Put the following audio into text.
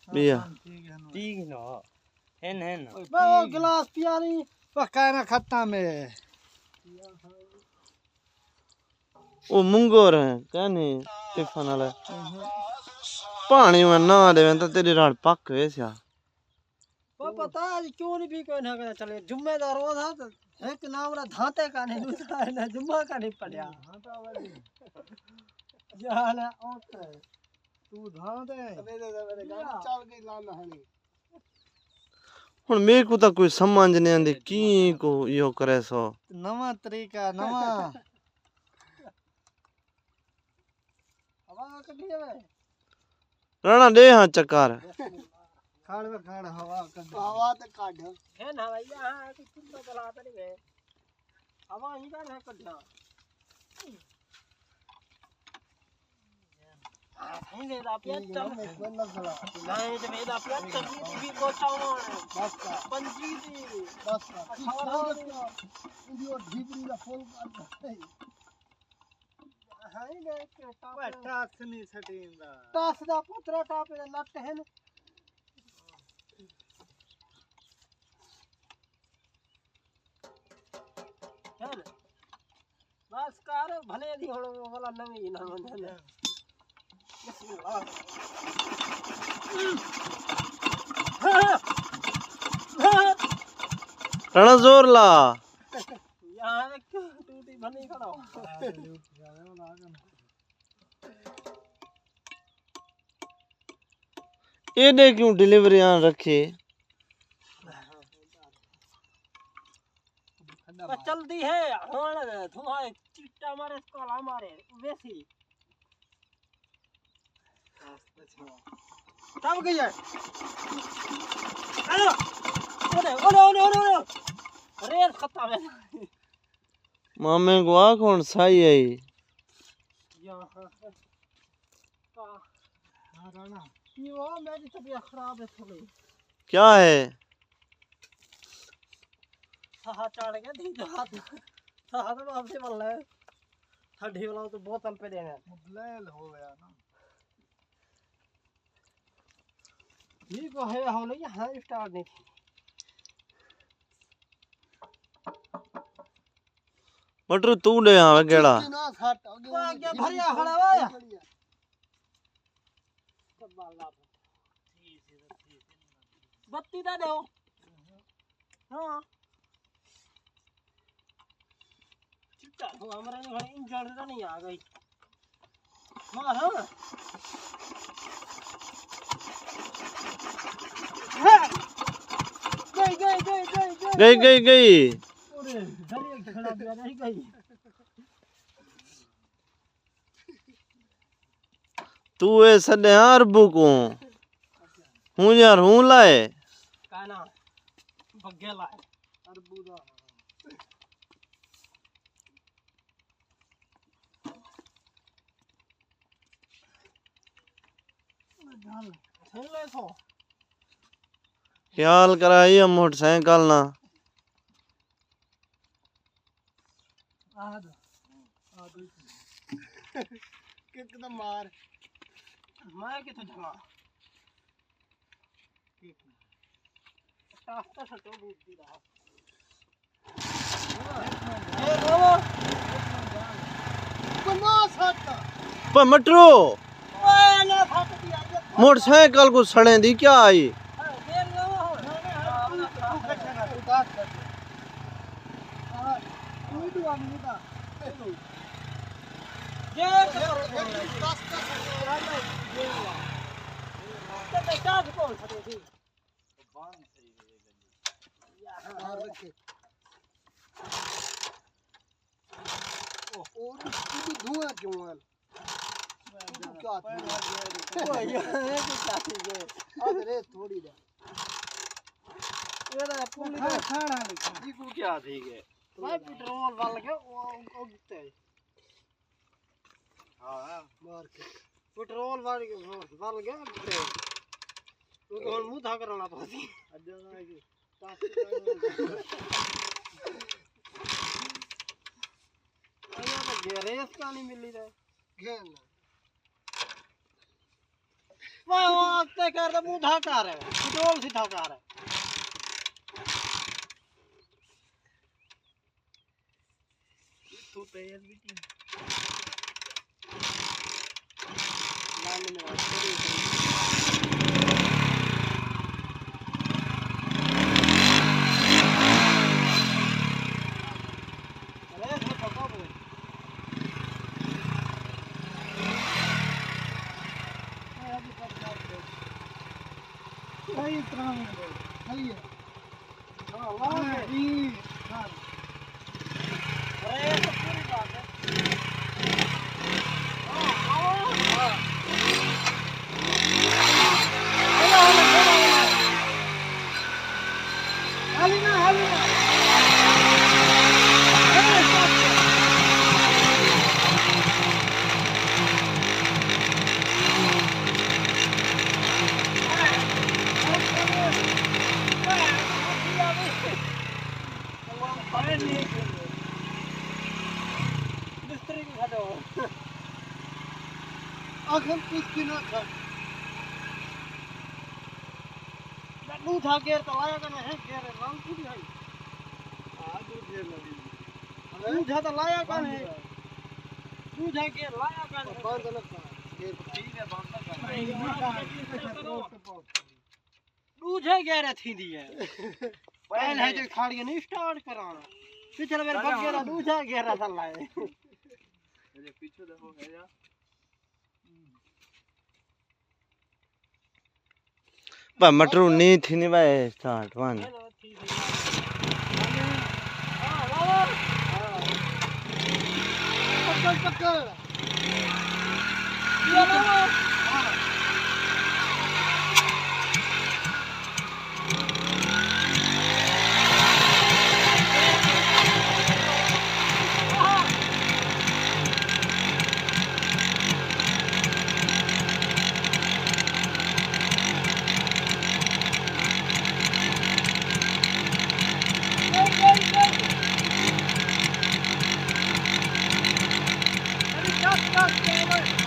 बिया ठीक ना है ना वो गिलास पिया नहीं पक्का ना खत्ता में ओ मुंगोर है कहने टिफन वाला पानी में ना देवे तो तेरी रात पक वैसा वो पता आज क्यों नहीं भी कोई ना करे चले जिम्मेदार वो था तो एक नाम रा धाते का नहीं दूसरा है ना जुम्मा का नहीं पड़या यार ओके तू धाते मेरे गाड़ी चल गई लाना हनी हुन मेरे को तो कोई समझ नहीं आंदी की को यो करे सो नवा तरीका नवा हवा कभी है राणा दे हां चक्कर खाड़ में खाड़ हवा तो काढ़ है ना भैया हां कि तुम तो चलाते नहीं है हवा ही का है कढ़ा नहीं ले दा पिया चल नहीं तो मेरा पिया चल भी को चावना बस पंजी दी बस 18 वीडियो ढीबरी का फुल कर हां ले के टास नहीं सटींदा टास दा पुत्रा टाप लट है ना बस कार भले दी होड़ो वाला नवी ना मंदले राणा जोर ला यार टूटी बनी खड़ा ये दे क्यों डिलीवरी आन रखे चलती है हमारे तुम्हारे चिट्टा मारे काला मारे वैसी तब गई है हेलो ओले रेस खत्म है मामे को आ कौन सही है यहां का राणा ये वो मेरी तबीयत खराब है थोड़ी क्या है साहा चढ़ गया दी हाथ साहा तो आपसे बोल रहा है ठंडी वाला तो बोतल पे देना मुदलेल हो गया ना ये को है हो नहीं हां स्टार्ट नहीं थी मटर तू ले आवे गेड़ा क्या भरिया खड़ा हुआ बत्ती दे दो हां चिट्टा हो हमारा इंजन नहीं आ गई मार हां गई अरे धरिए खड़ा दिया नहीं गई तू ए सदे अरबू को हूं यार हूं लाए काना बगेला अरबू दा जान ले सो ख्याल कराइए मोटरसाइकिल ना आद कितना मार मैं के तो जमा टास्क सटो बुद्धि रहा ए बाबा बना सट पर मटरो ओए ना फट दिया मोटरसाइकिल को सड़े दी क्या आई धुआं क्यों थोड़ी क्या थी के पेट्रोल वाल के उगते हां मार के पेट्रोल वाल के तो मुंह था करना पड़ती रेस का नहीं मिली रे वाह सकते कर तो मुंह धाकार है पेट्रोल से धाकार है तू तैयार बेटी लाने में अरे सब पका बोल सही तरह में सही है हां वाह जी हां अरे ये तो पूरी बात है आखिर कुछ ना था नू था गेर तो लाया का है गेर रंग पूरी है हां दू गेर लगी नू था तो लाया का है नू था गेर लाया का है बांध लगा गेर ठीक है बांध लगा नू था गेर थी दी है पहले है जो खाड़ी नहीं स्टार्ट कराना पिछले बार बगेरा नू था गेर था लाए अरे पीछे देखो है यार पर मटरू नहीं थी नहीं भाई start one Stop, stop, stop.